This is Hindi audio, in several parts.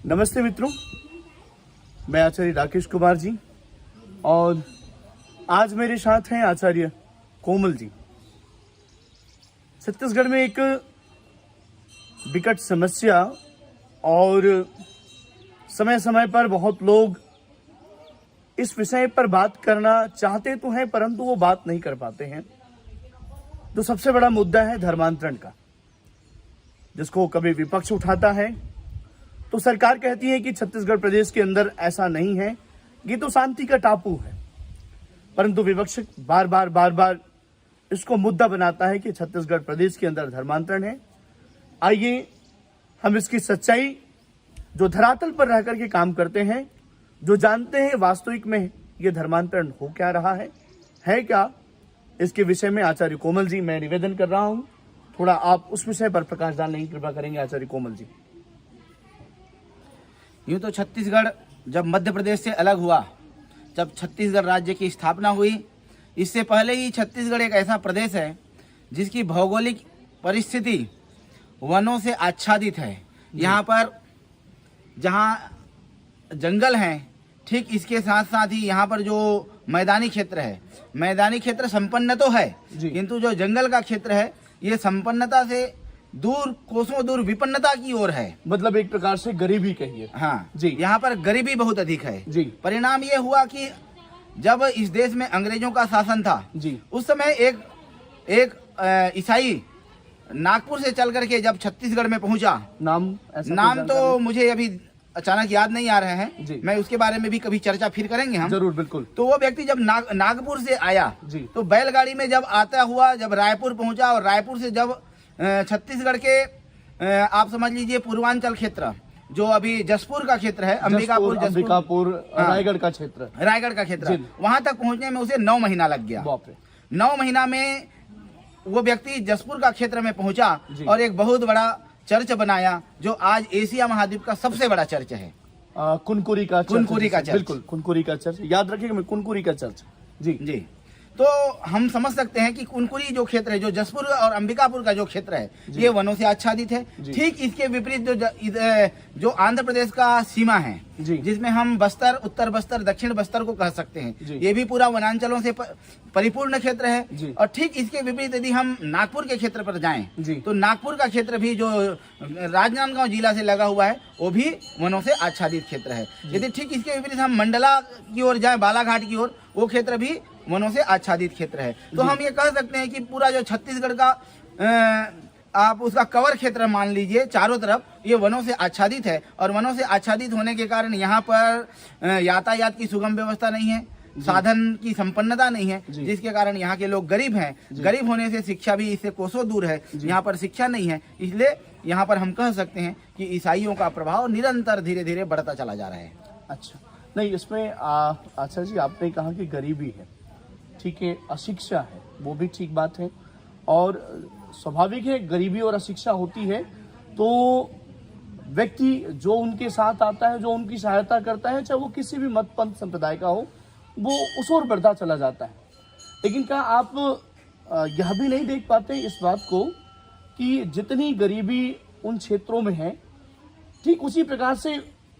नमस्ते मित्रों, मैं आचार्य राकेश कुमार जी और आज मेरे साथ हैं आचार्य कोमल जी। छत्तीसगढ़ में एक विकट समस्या और समय समय पर बहुत लोग इस विषय पर बात करना चाहते तो हैं परंतु वो बात नहीं कर पाते हैं। तो सबसे बड़ा मुद्दा है धर्मांतरण का, जिसको कभी विपक्ष उठाता है तो सरकार कहती है कि छत्तीसगढ़ प्रदेश के अंदर ऐसा नहीं है, ये तो शांति का टापू है। परंतु विपक्ष बार बार इसको मुद्दा बनाता है कि छत्तीसगढ़ प्रदेश के अंदर धर्मांतरण है। आइए हम इसकी सच्चाई, जो धरातल पर रह करके काम करते हैं, जो जानते हैं वास्तविक में ये धर्मांतरण हो क्या रहा है क्या, इसके विषय में आचार्य कोमल जी मैं निवेदन कर रहा हूं, थोड़ा आप उस विषय पर प्रकाश डालने की कृपा करेंगे आचार्य कोमल जी। यूँ तो छत्तीसगढ़ जब मध्य प्रदेश से अलग हुआ, जब छत्तीसगढ़ राज्य की स्थापना हुई, इससे पहले ही छत्तीसगढ़ एक ऐसा प्रदेश है जिसकी भौगोलिक परिस्थिति वनों से आच्छादित है। यहाँ पर जहाँ जंगल हैं, ठीक इसके साथ साथ ही यहाँ पर जो मैदानी क्षेत्र है, मैदानी क्षेत्र संपन्न तो है किंतु जो जंगल का क्षेत्र है ये संपन्नता से दूर, कोसों दूर विपन्नता की ओर है। मतलब एक प्रकार से गरीबी कहिए। हाँ जी, यहाँ पर गरीबी बहुत अधिक है जी। परिणाम ये हुआ कि जब इस देश में अंग्रेजों का शासन था जी, उस समय एक ईसाई नागपुर से चल करके जब छत्तीसगढ़ में पहुंचा, नाम तो मुझे अभी अचानक याद नहीं आ रहे हैं, मैं उसके बारे में भी कभी चर्चा फिर करेंगे हम। जरूर, बिल्कुल। तो वो व्यक्ति जब नागपुर से आया तो बैलगाड़ी में जब आता हुआ जब रायपुर पहुंचा और रायपुर से जब छत्तीसगढ़ के आप समझ लीजिए पूर्वांचल क्षेत्र, जो अभी जसपुर का क्षेत्र है, अंबिकापुर रायगढ़ का क्षेत्र, वहां तक पहुंचने में उसे 9 महीना लग गया। 9 महीना में वो व्यक्ति जसपुर का क्षेत्र में पहुंचा और एक बहुत बड़ा चर्च बनाया, जो आज एशिया महाद्वीप का सबसे बड़ा चर्च है। कुनकुरी का चर्च, बिल्कुल, कुनकुरी का चर्च, याद रखिएगा, कुनकुरी का चर्च। जी। तो हम समझ सकते हैं कि कुनकुरी जो क्षेत्र है, जो जसपुर और अंबिकापुर का जो क्षेत्र है, ये वनों से आच्छादित है। ठीक इसके विपरीत जो आंध्र प्रदेश का सीमा है, जिसमें हम बस्तर, उत्तर बस्तर, दक्षिण बस्तर को कह सकते हैं, ये भी पूरा वनांचलों से परिपूर्ण क्षेत्र है। और ठीक इसके विपरीत यदि हम नागपुर के क्षेत्र पर जाएं तो नागपुर का क्षेत्र भी जो राजनांदगांव जिला से लगा हुआ है, वो भी वनों से आच्छादित क्षेत्र है। यदि ठीक इसके विपरीत हम मंडला की ओर जाएं, बालाघाट की ओर, वो क्षेत्र भी वनों से आच्छादित क्षेत्र है। तो हम ये कह सकते हैं कि पूरा जो छत्तीसगढ़ का आप उसका कवर क्षेत्र मान लीजिए, चारों तरफ ये वनों से आच्छादित है। और वनों से आच्छादित होने के कारण यहाँ पर यातायात की सुगम व्यवस्था नहीं है, साधन की संपन्नता नहीं है, जिसके कारण यहाँ के लोग गरीब हैं। गरीब होने से शिक्षा भी इससे कोसों दूर है, यहाँ पर शिक्षा नहीं है। इसलिए यहाँ पर हम कह सकते हैं कि ईसाइयों का प्रभाव निरंतर धीरे धीरे बढ़ता चला जा रहा है। अच्छा, नहीं, इसमें आचार्य जी आपने कहा कि गरीबी है, ठीक है, अशिक्षा है, वो भी ठीक बात है और स्वाभाविक है, गरीबी और अशिक्षा होती है तो व्यक्ति जो उनके साथ आता है, जो उनकी सहायता करता है, चाहे वो किसी भी मत पंथ संप्रदाय का हो, वो उस ओर बढ़ता चला जाता है। लेकिन क्या आप यह भी नहीं देख पाते इस बात को कि जितनी गरीबी उन क्षेत्रों में है, ठीक उसी प्रकार से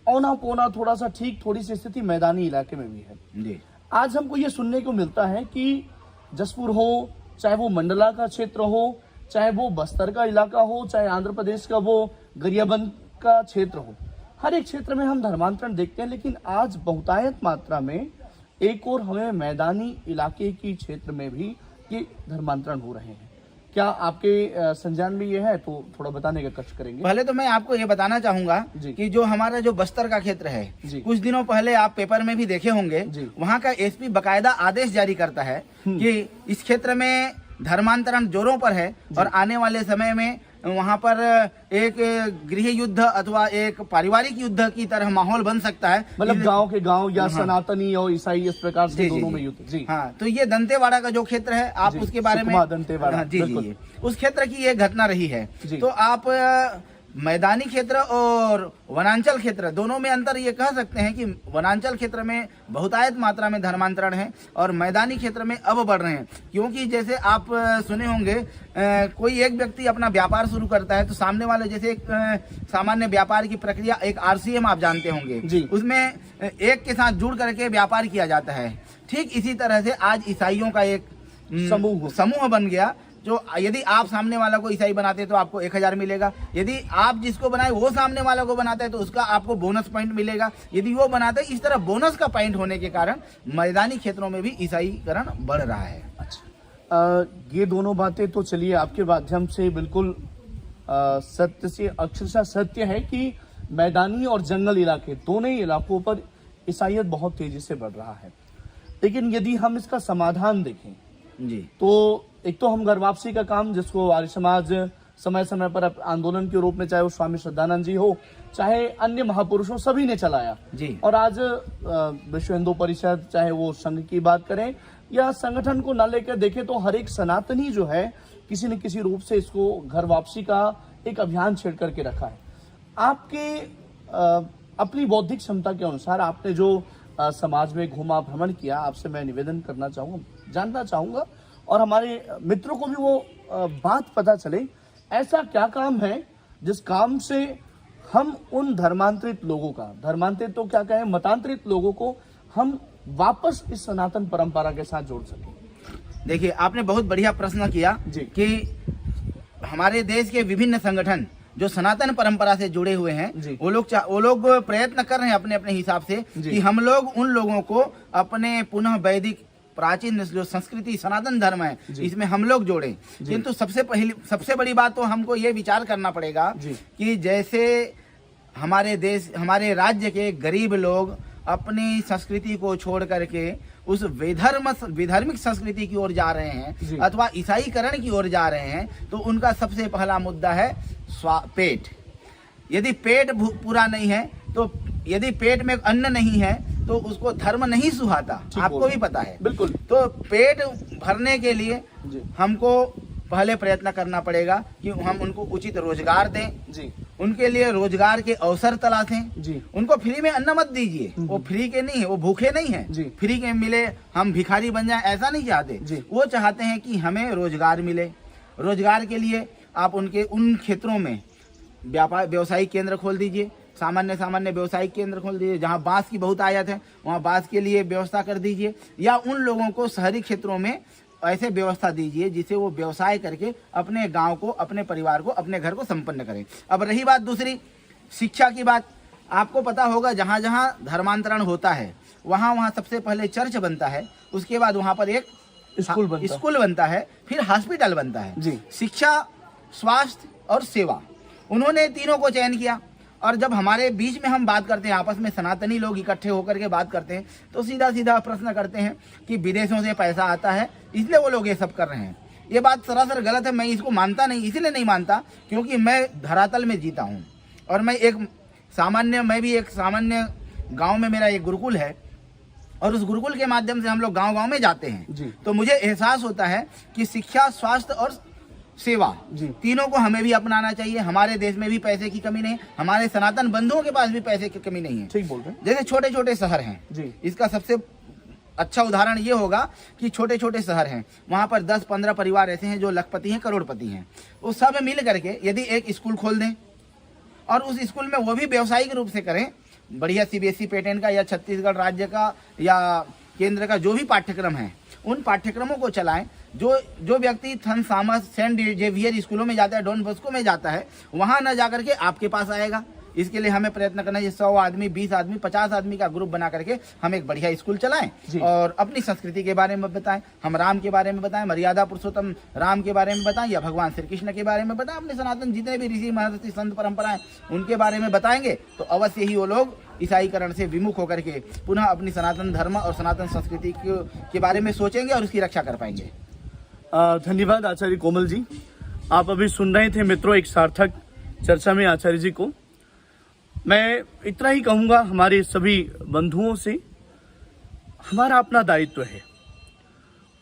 औना पौना थोड़ा सा ठीक थोड़ी सी स्थिति मैदानी इलाके में भी है। आज हमको ये सुनने को मिलता है कि जसपुर हो, चाहे वो मंडला का क्षेत्र हो, चाहे वो बस्तर का इलाका हो, चाहे आंध्र प्रदेश का वो गरियाबंद का क्षेत्र हो, हर एक क्षेत्र में हम धर्मांतरण देखते हैं। लेकिन आज बहुतायत मात्रा में एक और हमें मैदानी इलाके की क्षेत्र में भी ये धर्मांतरण हो रहे हैं। क्या आपके संज्ञान में ये है? तो थोड़ा बताने का कष्ट करेंगे। पहले तो मैं आपको ये बताना चाहूंगा कि जो हमारा जो बस्तर का क्षेत्र है, कुछ दिनों पहले आप पेपर में भी देखे होंगे, वहाँ का एसपी बकायदा आदेश जारी करता है कि इस क्षेत्र में धर्मांतरण जोरों पर है और आने वाले समय में वहाँ पर एक गृह युद्ध अथवा एक पारिवारिक युद्ध की तरह माहौल बन सकता है। मतलब गांव के गांव या सनातनी और ईसाई इस प्रकार से दोनों में युद्ध। हाँ, तो ये दंतेवाड़ा का जो क्षेत्र है, आप उसके बारे में दंतेवाड़ा, जी, उस क्षेत्र की ये घटना रही है। तो आप मैदानी क्षेत्र और वनांचल क्षेत्र दोनों में अंतर ये कह सकते हैं कि वनांचल क्षेत्र में बहुतायत मात्रा में धर्मांतरण है और मैदानी क्षेत्र में अब बढ़ रहे हैं। क्योंकि जैसे आप सुने होंगे कोई एक व्यक्ति अपना व्यापार शुरू करता है तो सामने वाले जैसे एक सामान्य व्यापार की प्रक्रिया एक RCM आप जानते होंगे, उसमें एक के साथ जुड़ करके व्यापार किया जाता है। ठीक इसी तरह से आज ईसाइयों का एक समूह बन गया, जो यदि आप सामने वाला को ईसाई बनाते हैं तो आपको 1000 मिलेगा, यदि आप जिसको बनाए वो सामने वाला को बनाता है तो उसका आपको बोनस पॉइंट मिलेगा, यदि वो बनाता है। इस तरह बोनस का पॉइंट होने के कारण मैदानी क्षेत्रों में भी ईसाईकरण बढ़ रहा है। अच्छा, ये दोनों बातें तो चलिए आपके माध्यम से बिल्कुल सत्य से अक्षरशः सत्य है कि मैदानी और जंगल इलाके दोनों ही इलाकों पर ईसाईयत बहुत तेजी से बढ़ रहा है। लेकिन यदि हम इसका समाधान देखें जी, तो एक तो हम घर वापसी का काम, जिसको आर्य समाज समय समय पर आंदोलन के रूप में, चाहे वो स्वामी श्रद्धानंद जी हो चाहे अन्य महापुरुषों, सभी ने चलाया जी। और आज विश्व हिंदू परिषद, चाहे वो संघ की बात करें या संगठन को न लेकर देखें, तो हर एक सनातनी जो है किसी न किसी रूप से इसको घर वापसी का एक अभियान छेड़ करके रखा है। आपके अपनी बौद्धिक क्षमता के अनुसार आपने जो समाज में घूमा भ्रमण किया, आपसे मैं निवेदन करना चाहूंगा, जानना चाहूंगा और हमारे मित्रों को भी वो बात पता चले, ऐसा क्या काम है जिस काम से हम उन धर्मांतरित लोगों का, धर्मांतरित तो क्या कहें, मतांतरित लोगों को हम वापस इस सनातन परंपरा के साथ जोड़ सकें। देखिए, आपने बहुत बढ़िया प्रश्न किया कि हमारे देश के विभिन्न संगठन जो सनातन परंपरा से जुड़े हुए हैं, वो लोग प्रयत्न कर रहे हैं अपने अपने हिसाब से कि हम लोग उन लोगों को अपने पुनः वैदिक प्राचीन जो संस्कृति सनातन धर्म है इसमें हम लोग जोड़े। किंतु सबसे बड़ी बात तो हमको ये विचार करना पड़ेगा कि जैसे हमारे राज्य के गरीब लोग अपनी संस्कृति को छोड़ करके उस विधर्मिक संस्कृति की ओर जा रहे हैं अथवा ईसाईकरण की ओर जा रहे हैं, तो उनका सबसे पहला मुद्दा है पेट। यदि पेट पूरा नहीं है, तो यदि पेट में अन्न नहीं है तो उसको धर्म नहीं सुहाता, आपको भी पता है। बिल्कुल। तो पेट भरने के लिए हमको पहले प्रयत्न करना पड़ेगा कि हम उनको उचित रोजगार दें, उनके लिए रोजगार के अवसर तलाशें। उनको फ्री में अन्न मत दीजिए, वो फ्री के नहीं है, वो भूखे नहीं है, फ्री के मिले हम भिखारी बन जाएं ऐसा नहीं चाहते। वो चाहते हैं कि हमें रोजगार मिले। रोजगार के लिए आप उनके उन क्षेत्रों में व्यवसायिक केंद्र खोल दीजिए, सामान्य व्यवसायिक केंद्र खोल दीजिए। जहाँ बांस की बहुत आयात है वहाँ बांस के लिए व्यवस्था कर दीजिए, या उन लोगों को शहरी क्षेत्रों में ऐसे व्यवस्था दीजिए जिसे वो व्यवसाय करके अपने गांव को, अपने परिवार को, अपने घर को संपन्न करें। अब रही बात दूसरी शिक्षा की बात, आपको पता होगा जहाँ जहाँ धर्मांतरण होता है वहाँ सबसे पहले चर्च बनता है, उसके बाद वहाँ पर एक स्कूल बनता है, फिर हॉस्पिटल बनता है। शिक्षा, स्वास्थ्य और सेवा, उन्होंने तीनों को चयन किया। और जब हमारे बीच में हम बात करते हैं, आपस में सनातनी लोग इकट्ठे होकर के बात करते हैं, तो सीधा सीधा प्रश्न करते हैं कि विदेशों से पैसा आता है इसलिए वो लोग ये सब कर रहे हैं। ये बात सरासर गलत है। मैं इसको मानता नहीं, इसलिए नहीं मानता क्योंकि मैं धरातल में जीता हूँ और मैं भी एक सामान्य गाँव में मेरा एक गुरुकुल है और उस गुरुकुल के माध्यम से हम लोग गाँव में जाते हैं। तो मुझे एहसास होता है कि शिक्षा, स्वास्थ्य और सेवा तीनों को हमें भी अपनाना चाहिए। हमारे देश में भी पैसे की कमी नहीं, हमारे सनातन बंधुओं के पास भी पैसे की कमी नहीं है। ठीक बोल रहे हैं। जैसे छोटे छोटे शहर हैं, इसका सबसे अच्छा उदाहरण ये होगा कि छोटे छोटे शहर हैं, वहाँ पर 10-15 परिवार ऐसे हैं जो लखपति हैं, करोड़पति हैं। वो सब मिल करके यदि एक स्कूल खोल दें और उस स्कूल में वो भी व्यावसायिक रूप से करें, बढ़िया CBSE पैटर्न का या छत्तीसगढ़ राज्य का या केंद्र का जो भी पाठ्यक्रम है, उन पाठ्यक्रमों को चलाएं। जो व्यक्ति थॉमस सेंट जेवियर स्कूलों में जाता है, डॉन बॉस्को में जाता है, वहां न जाकर के आपके पास आएगा। इसके लिए हमें प्रयत्न करना है 100 आदमी, 20 आदमी, 50 आदमी का ग्रुप बना करके हम एक बढ़िया स्कूल चलाएं और अपनी संस्कृति के बारे में बताएं, हम राम के बारे में बताएं, मर्यादा पुरुषोत्तम राम के बारे में बताएं या भगवान श्री कृष्ण के बारे में बताएं। अपने सनातन जितने भी ऋषि महर्षि संत परंपराएं उनके बारे में बताएंगे तो अवश्य ही वो लोग ईसाईकरण से विमुख होकर के पुनः अपनी सनातन धर्म और सनातन संस्कृति के बारे में सोचेंगे और उसकी रक्षा कर पाएंगे। धन्यवाद आचार्य कोमल जी। आप अभी सुन रहे थे मित्रों एक सार्थक चर्चा में आचार्य जी को। मैं इतना ही कहूँगा हमारे सभी बंधुओं से, हमारा अपना दायित्व है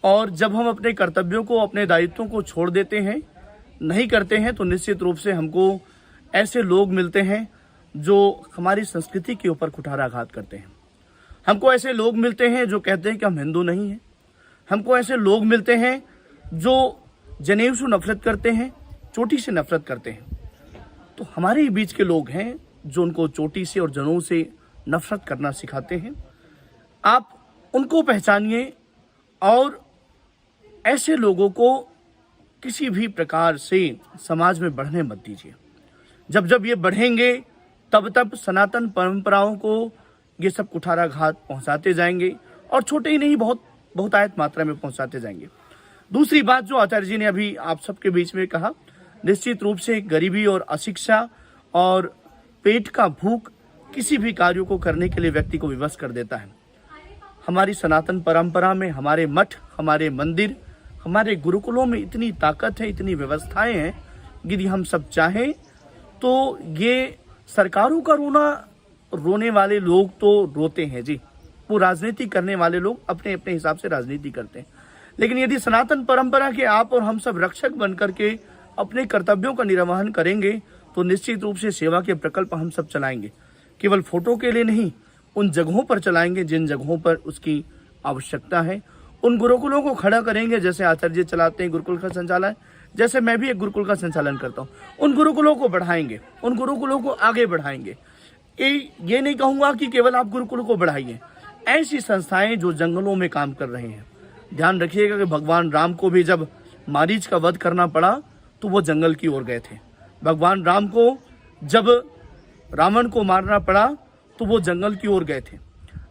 और जब हम अपने कर्तव्यों को, अपने दायित्वों को छोड़ देते हैं, नहीं करते हैं, तो निश्चित रूप से हमको ऐसे लोग मिलते हैं जो हमारी संस्कृति के ऊपर कुठाराघात करते हैं। हमको ऐसे लोग मिलते हैं जो कहते हैं कि हम हिंदू नहीं हैं। हमको ऐसे लोग मिलते हैं जो जनेऊ से नफरत करते हैं, चोटी से नफरत करते हैं। तो हमारे ही बीच के लोग हैं जो उनको चोटी से और जनेऊ से नफरत करना सिखाते हैं। आप उनको पहचानिए और ऐसे लोगों को किसी भी प्रकार से समाज में बढ़ने मत दीजिए। जब जब ये बढ़ेंगे तब तब सनातन परंपराओं को ये सब कुठाराघात पहुंचाते जाएंगे और छोटे ही नहीं बहुतायत मात्रा में पहुंचाते जाएंगे। दूसरी बात जो आचार्य जी ने अभी आप सबके बीच में कहा, निश्चित रूप से गरीबी और अशिक्षा और पेट का भूख किसी भी कार्यों को करने के लिए व्यक्ति को विवश कर देता है। हमारी सनातन परंपरा में हमारे मठ, हमारे मंदिर, हमारे गुरुकुलों में इतनी ताकत है, इतनी व्यवस्थाएं हैं, यदि हम सब चाहें तो ये सरकारों का रोने वाले लोग तो रोते हैं जी, वो राजनीति करने वाले लोग अपने अपने हिसाब से राजनीति करते हैं। लेकिन यदि सनातन परंपरा के आप और हम सब रक्षक बन करके अपने कर्तव्यों का निर्वहन करेंगे तो निश्चित रूप से सेवा के प्रकल्प हम सब चलाएंगे। केवल फोटो के लिए नहीं, उन जगहों पर चलाएंगे जिन जगहों पर उसकी आवश्यकता है। उन गुरुकुलों को खड़ा करेंगे, जैसे आचार्य जी चलाते हैं गुरुकुल का संचालन, जैसे मैं भी एक गुरुकुल का संचालन करता हूँ। उन गुरुकुलों को बढ़ाएंगे, उन गुरुकुलों को आगे बढ़ाएंगे। ये नहीं कहूँगा कि केवल आप गुरुकुल को बढ़ाइए। ऐसी संस्थाएं जो जंगलों में काम कर रहे हैं, ध्यान रखिएगा कि भगवान राम को भी जब मारीच का वध करना पड़ा तो वो जंगल की ओर गए थे। भगवान राम को जब रावण को मारना पड़ा तो वो जंगल की ओर गए थे।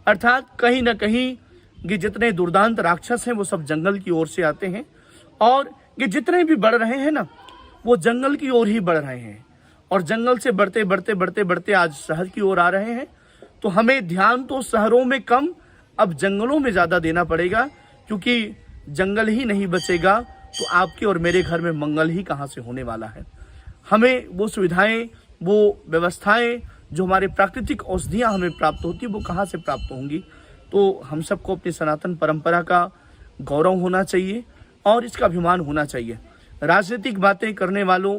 अर्थात कहीं ना कहीं ये जितने दुर्दांत राक्षस हैं वो सब जंगल की ओर से आते हैं, और ये जितने भी बढ़ रहे हैं ना वो जंगल की ओर ही बढ़ रहे हैं, और जंगल से बढ़ते बढ़ते बढ़ते बढ़ते आज शहर की ओर आ रहे हैं। तो हमें ध्यान तो शहरों में कम, अब जंगलों में ज्यादा देना पड़ेगा, क्योंकि जंगल ही नहीं बचेगा तो आपके और मेरे घर में मंगल ही कहाँ से होने वाला है। हमें वो सुविधाएं, वो व्यवस्थाएं जो हमारे प्राकृतिक औषधियां हमें प्राप्त होती वो कहाँ से प्राप्त होंगी। तो हम सबको अपनी सनातन परंपरा का गौरव होना चाहिए और इसका अभिमान होना चाहिए। राजनीतिक बातें करने वालों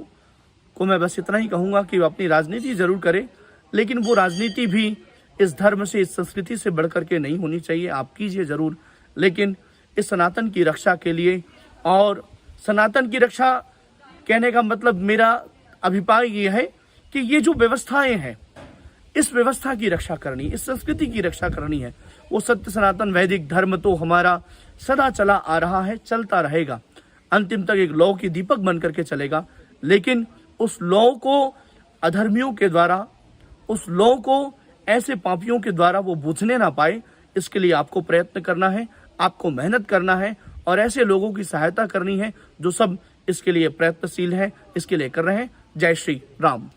को मैं बस इतना ही कहूँगा कि वो अपनी राजनीति जरूर करें, लेकिन वो राजनीति भी इस धर्म से, इस संस्कृति से बढ़कर के नहीं होनी चाहिए। आप कीजिए जरूर, लेकिन इस सनातन की रक्षा के लिए, और सनातन की रक्षा कहने का मतलब मेरा अभिप्राय ये है कि ये जो व्यवस्थाएं हैं, इस व्यवस्था की रक्षा करनी, इस संस्कृति की रक्षा करनी है। वो सत्य सनातन वैदिक धर्म तो हमारा सदा चला आ रहा है, चलता रहेगा, अंतिम तक एक लौ की दीपक बन करके चलेगा। लेकिन उस लौ को अधर्मियों के द्वारा, उस लौ को ऐसे पापियों के द्वारा वो बुझने ना पाए, इसके लिए आपको प्रयत्न करना है, आपको मेहनत करना है और ऐसे लोगों की सहायता करनी है जो सब इसके लिए प्रयत्नशील है, इसके लिए कर रहे हैं। जय श्री राम।